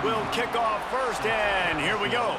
will kick off first, and here we go.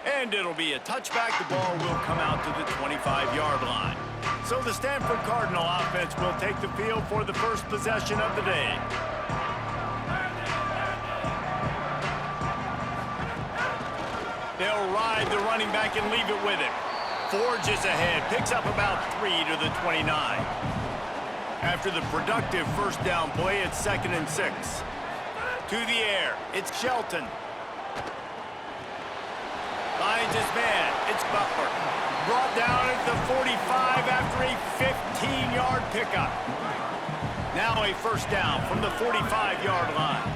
And it'll be a touchback. The ball will come out to the 25-yard line. So the Stanford Cardinal offense will take the field for the first possession of the day. They'll ride the running back and leave it with him. Forges ahead, picks up about 3 to the 29. After the productive first down play, it's 2nd and 6. To the air, it's Shelton. Finds his man, it's Butler. Brought down at the 45 after a 15-yard pickup. Now a first down from the 45-yard line.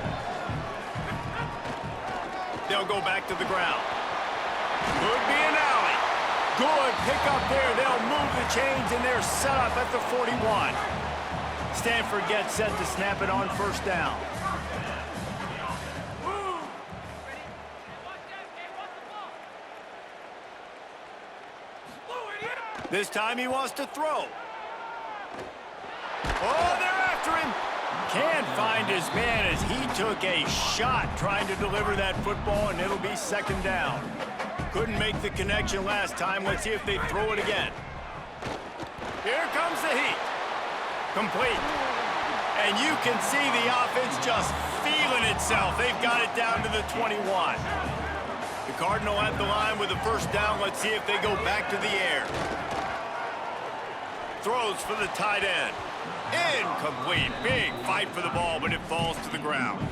They'll go back to the ground. Could be an alley. Good pickup there. They'll move the chains, and they're set up at the 41. Stanford gets set to snap it on first down. This time he wants to throw. Oh, they're after him. Can't find his man as he took a shot trying to deliver that football, and it'll be 2nd down. Couldn't make the connection last time. Let's see if they throw it again. Here comes the heat. Complete. And you can see the offense just feeling itself. They've got it down to the 21. The Cardinal at the line with a first down. Let's see if they go back to the air. Throws for the tight end. Incomplete. Big fight for the ball, but it falls to the ground.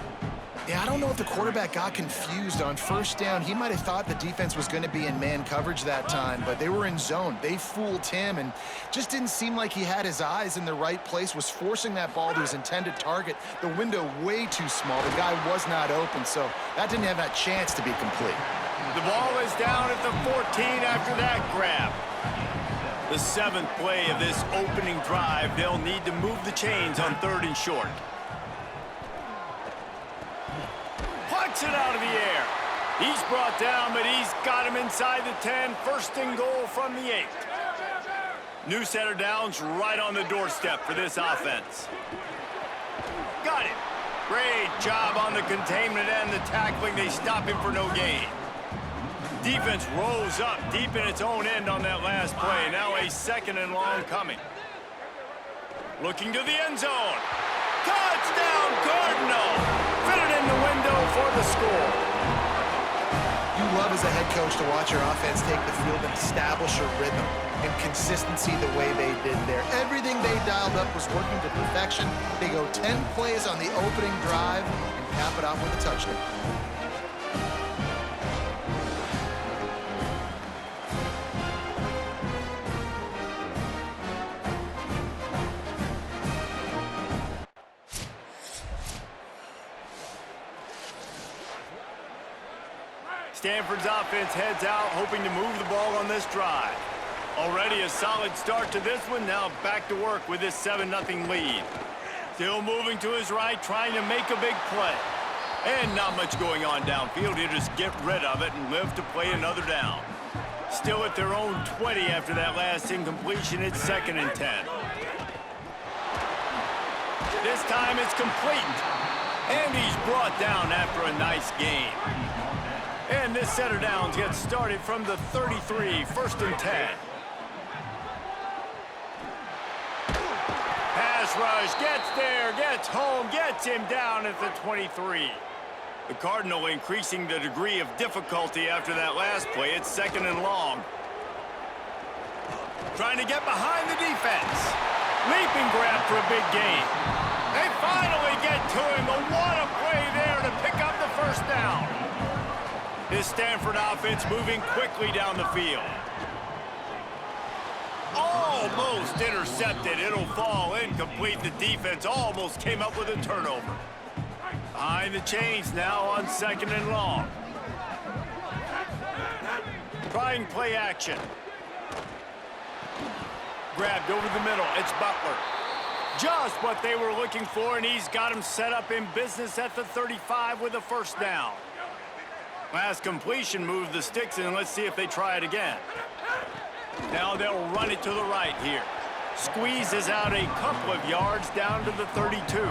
Yeah, I don't know if the quarterback got confused on first down. He might have thought the defense was going to be in man coverage that time, but they were in zone. They fooled him and just didn't seem like he had his eyes in the right place, was forcing that ball to his intended target. The window way too small. The guy was not open, so that didn't have that chance to be complete. The ball is down at the 14 after that grab. The 7th play of this opening drive. They'll need to move the chains on 3rd and short. Plucks it out of the air. He's brought down, but he's got him inside the 10. 1st and goal from the 8. New set of downs right on the doorstep for this offense. Got it. Great job on the containment and the tackling. They stop him for no gain. Defense rolls up deep in its own end on that last play. Now a 2nd and long coming. Looking to the end zone. Touchdown, Cardinal! Fitted in the window for the score. You love as a head coach to watch your offense take the field and establish a rhythm and consistency the way they did there. Everything they dialed up was working to perfection. They go 10 plays on the opening drive and cap it off with a touchdown. Stanford's offense heads out, hoping to move the ball on this drive. Already a solid start to this one. Now back to work with this 7-0 lead. Still moving to his right, trying to make a big play. And not much going on downfield. He'll just get rid of it and live to play another down. Still at their own 20 after that last incompletion. It's 2nd and 10. This time it's complete. And he's brought down after a nice gain. And this set of downs gets started from the 33, 1st and 10. Pass rush, gets there, gets home, gets him down at the 23. The Cardinal increasing the degree of difficulty after that last play. It's 2nd and long. Trying to get behind the defense. Leaping grab for a big gain. They finally get to him, but what a play there to pick up the first down. This Stanford offense moving quickly down the field. Almost intercepted. It'll fall incomplete. The defense almost came up with a turnover. Behind the chains now on 2nd and long. Trying play action. Grabbed over the middle. It's Butler. Just what they were looking for, and he's got him set up in business at the 35 with a first down. Last completion moved the sticks in. Let's see if they try it again. Now they'll run it to the right here. Squeezes out a couple of yards down to the 32.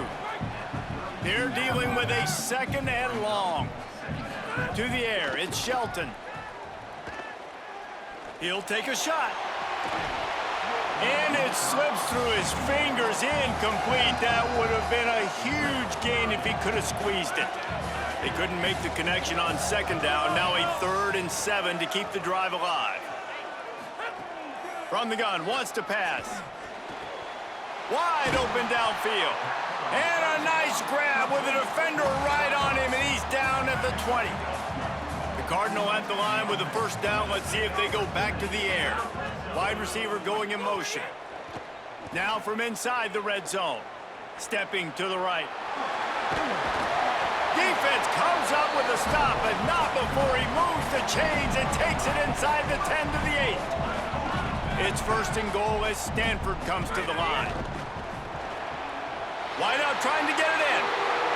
They're dealing with a second and long. To the air, it's Shelton. He'll take a shot. And it slips through his fingers, incomplete. That would have been a huge gain if he could have squeezed it. They couldn't make the connection on second down. Now a 3rd and 7 to keep the drive alive. From the gun, wants to pass. Wide open downfield. And a nice grab with a defender right on him, and he's down at the 20. The Cardinal at the line with the first down. Let's see if they go back to the air. Wide receiver going in motion. Now from inside the red zone. Stepping to the right. Defense comes up with a stop, but not before he moves the chains and takes it inside the 10 to the 8. It's 1st and goal as Stanford comes to the line. Wide out trying to get it in.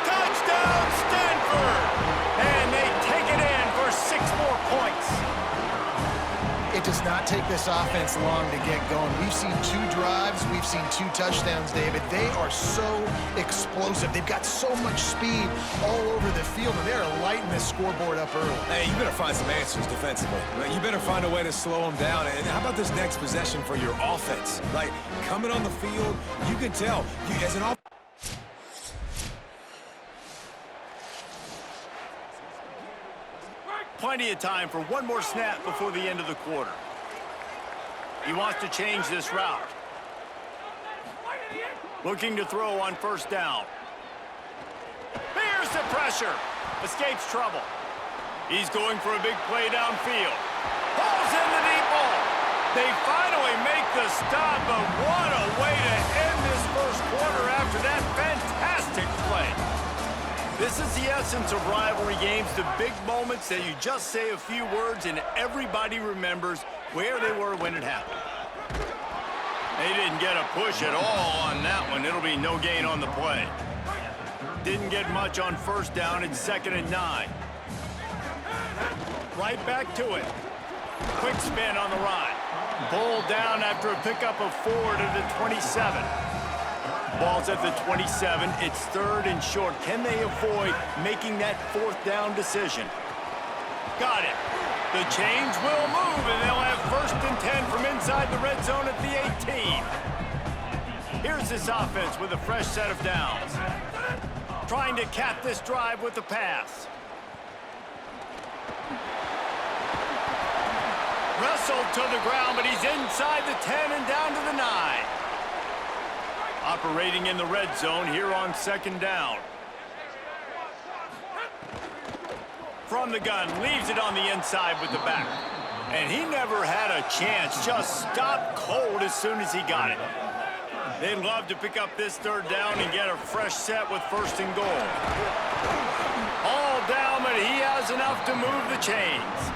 Touchdown, Stanford! And they take it in for 6 more points. It does not take this offense long to get going. We've seen 2 drives. We've seen 2 touchdowns, David. They are so explosive. They've got so much speed all over the field, and they're lighting the scoreboard up early. Hey, you better find some answers defensively. You better find a way to slow them down. And how about this next possession for your offense? Like, coming on the field, you can tell. As an offense, plenty of time for one more snap before the end of the quarter. He wants to change this route. Looking to throw on 1st down. Here's the pressure. Escapes trouble. He's going for a big play downfield. Pulls in the deep ball. They finally make the stop, but what a way to end this first quarter after that fantastic play. This is the essence of rivalry games, the big moments that you just say a few words and everybody remembers where they were when it happened. They didn't get a push at all on that one. It'll be no gain on the play. Didn't get much on 1st down. It's 2nd and 9. Right back to it. Quick spin on the run. Pulled down after a pickup of 4 to the 27. Ball's at the 27. It's 3rd and short. Can they avoid making that 4th down decision? Got it. The chains will move, and they'll have 1st and 10 from inside the red zone at the 18. Here's this offense with a fresh set of downs. Trying to cap this drive with the pass. Wrestled to the ground, but he's inside the 10 and down to the 9. Operating in the red zone here on 2nd down. From the gun, leaves it on the inside with the back. And he never had a chance, just stopped cold as soon as he got it. They'd love to pick up this 3rd down and get a fresh set with 1st and goal. All down, but he has enough to move the chains.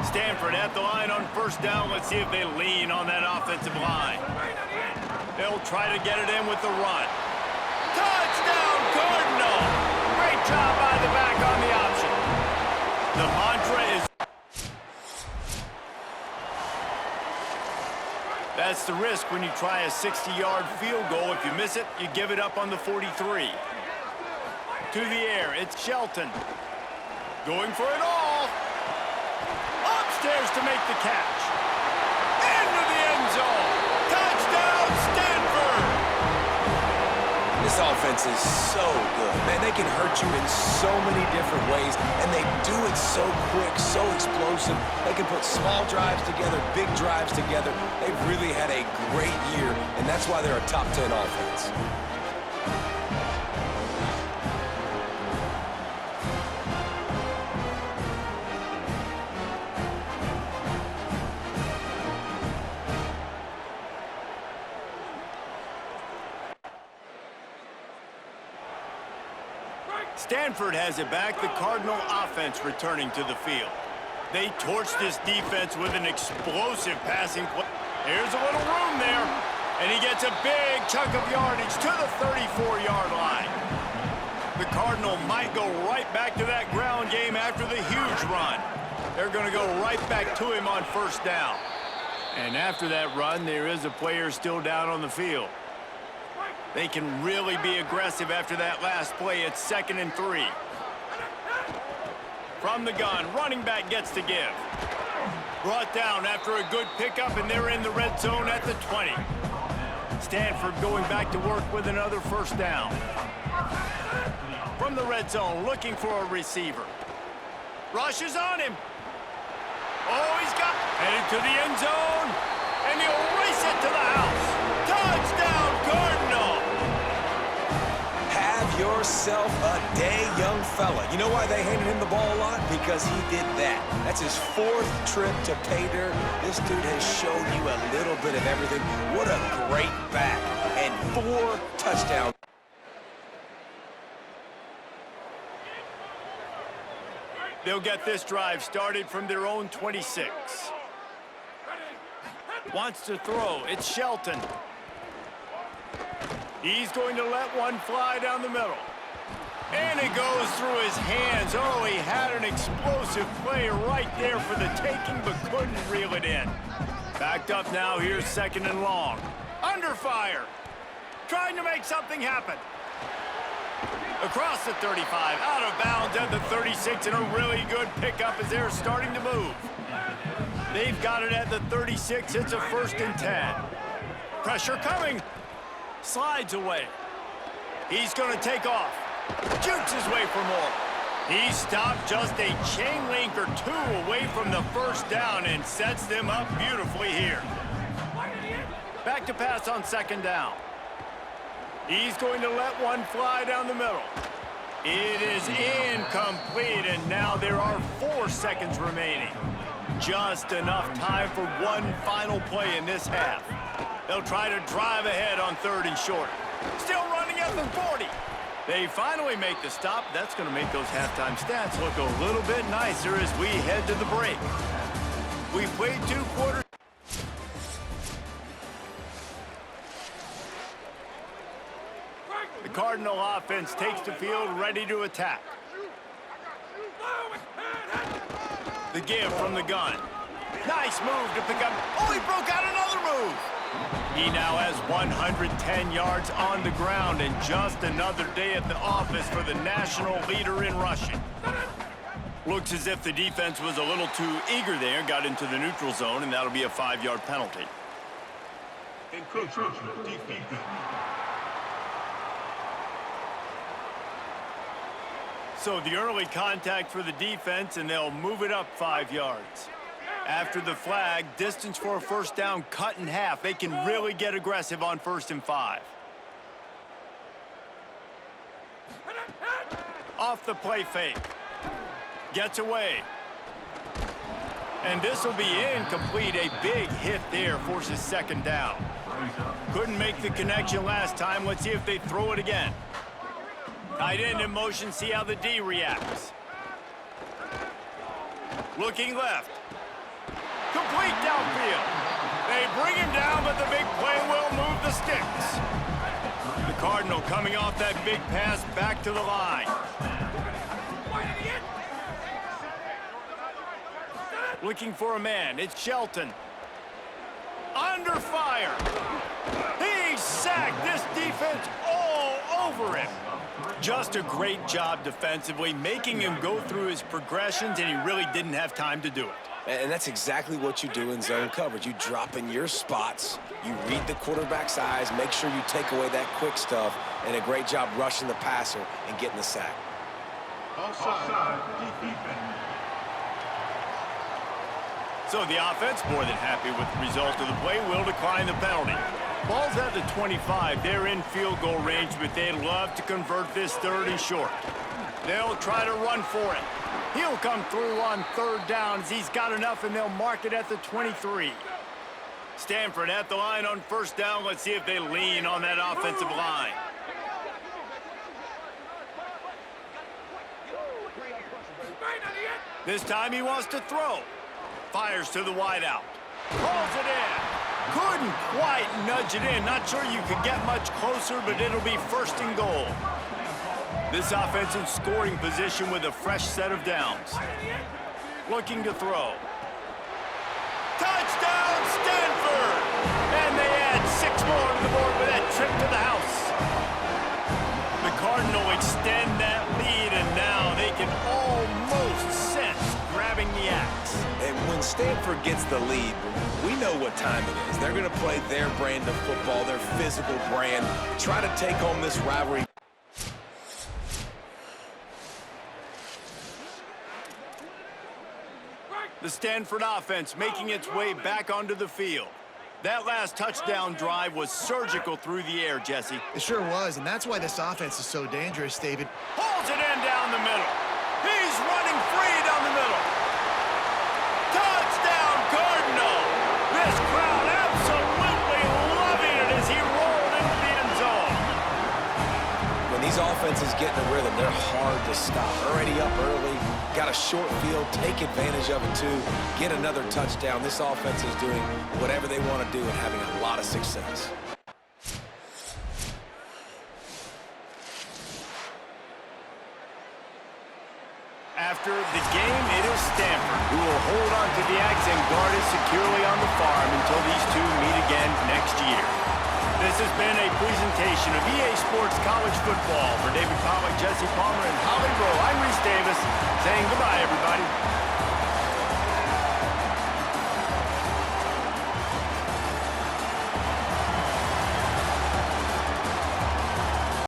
Stanford at the line on 1st down. Let's see if they lean on that offensive line. They'll try to get it in with the run. Touchdown, Cardinal! Great job by the back on the option. The mantra is... That's the risk when you try a 60-yard field goal. If you miss it, you give it up on the 43. To the air, it's Shelton. Going for it all. Upstairs to make the catch. Into the end zone. Touchdown, Stanford! this offense is so good. Man, they can hurt you in so many different ways, and they do it so quick, so explosive. They can put small drives together, big drives together. They've really had a great year, and that's why they're a top 10 offense. Stanford has it back. The Cardinal offense returning to the field. They torched this defense with an explosive passing play. There's a little room there, and he gets a big chunk of yardage to the 34-yard line. The Cardinal might go right back to that ground game after the huge run. They're going to go right back to him on first down. And after that run, there is a player still down on the field. They can really be aggressive after that last play. It's 2nd and 3. From the gun, running back gets to give. Brought down after a good pickup, and they're in the red zone at the 20. Stanford going back to work with another first down. From the red zone, looking for a receiver. Rushes on him. Oh, he's got headed to the end zone, and he'll race it to the house. Touchdown, Cardinal! Have yourself a day, young fella. You know why they handed him the ball a lot? Because he did that. That's his 4th trip to pay dirt. This dude has shown you a little bit of everything. What a great back. And 4 touchdowns. They'll get this drive started from their own 26. Wants to throw. It's Shelton. He's going to let one fly down the middle. And it goes through his hands. Oh, he had an explosive play right there for the taking, but couldn't reel it in. Backed up now. Here's 2nd and long. Under fire. Trying to make something happen. Across the 35, out of bounds at the 36, and a really good pickup as they're starting to move. They've got it at the 36. It's a 1st and 10. Pressure coming. Slides away. He's going to take off. Jukes his way for more. He stopped just a chain link or 2 away from the first down and sets them up beautifully here. Back to pass on 2nd down. He's going to let one fly down the middle. It is incomplete, and now there are 4 seconds remaining. Just enough time for one final play in this half. They'll try to drive ahead on 3rd and short. Still running at the 40. They finally make the stop. That's going to make those halftime stats look a little bit nicer as we head to the break. We played 2 quarters. The Cardinal offense takes the field, ready to attack. The give from the gun. Nice move to pick up. Oh, he broke out another move. He now has 110 yards on the ground, and just another day at the office for the national leader in rushing. Looks as if the defense was a little too eager there, got into the neutral zone, and that'll be a 5-yard penalty. So the early contact for the defense, and they'll move it up 5 yards. After the flag, distance for a first down cut in half. They can really get aggressive on 1st and 5. Off the play fake. Gets away. And this will be incomplete. A big hit there forces 2nd down. Couldn't make the connection last time. Let's see if they throw it again. Tight end in motion, see how the D reacts. Looking left. Complete downfield. They bring him down, but the big play will move the sticks. The Cardinal coming off that big pass back to the line. Looking for a man. It's Shelton. Under fire. He's sacked. This defense all over him. Just a great job defensively, making him go through his progressions, and he really didn't have time to do it. And that's exactly what you do in zone coverage. You drop in your spots, you read the quarterback's eyes, make sure you take away that quick stuff, and a great job rushing the passer and getting the sack. Offside, defense. So the offense, more than happy with the result of the play, will decline the penalty. Ball's at the 25. They're in field goal range, but they'd love to convert this 3rd and short. They'll try to run for it. He'll come through on 3rd down as he's got enough, and they'll mark it at the 23. Stanford at the line on 1st down. Let's see if they lean on that offensive line. This time he wants to throw. Fires to the wideout. Pulls it in. Couldn't quite nudge it in. Not sure you could get much closer, but it'll be 1st and goal. This offense in scoring position with a fresh set of downs. Looking to throw. Touchdown, Stanford! And they add 6 more to the board with that trip to the house. Cardinal extend that lead, and now they can almost sense grabbing the axe. And when Stanford gets the lead, we know what time it is. They're going to play their brand of football, their physical brand, try to take home this rivalry. The Stanford offense making its way back onto the field. That last touchdown drive was surgical through the air, Jesse. It sure was, and that's why this offense is so dangerous, David. Pulls it in down the middle. He's running free down the middle. Touchdown, Cardinal! This crowd absolutely loving it as he rolled into the end zone. When these offenses get in a rhythm, they're hard to stop. Already up early, got a short field, take advantage of it too, get another touchdown. This offense is doing whatever they want to do and having a lot of success. After the game, it is Stanford who will hold on to the axe and guard it securely on the farm until these two meet again next year. This has been a presentation of EA Sports College Football. For David Pollack, Jesse Palmer, and Holly Rowe, I'm Reese Davis saying goodbye, everybody.